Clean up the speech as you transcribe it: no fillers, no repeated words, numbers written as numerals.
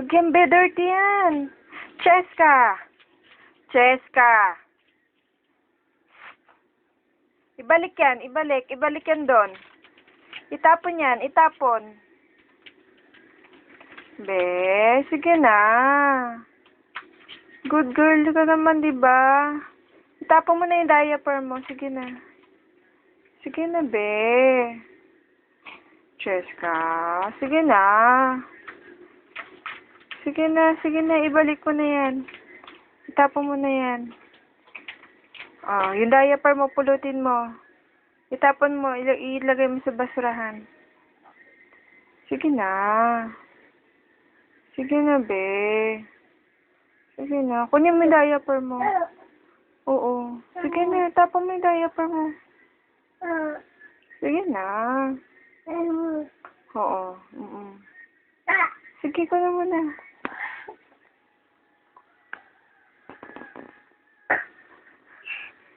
Huwag yan, be. Dirty yan. Cheska. Cheska. Ibalik yan. Ibalik. Ibalik yan doon. Itapon yan. Itapon. Be, sige na. Good girl ka naman, diba? Itapon mo na yung diaper mo. Sige na. Sige na, be. Cheska. Sige na. Sige na. Sige na. Ibalik mo na yan. Itapon mo na yan. Oh, yung diaper mo, pulutin mo. Itapon mo. Ilagay mo sa basurahan. Sige na. Sige na, be. Sige na. Kunin mo yung diaper mo. Oo. Sige na. Tapon mo yung diaper mo. Sige na. Oo. Sige, kunin mo na.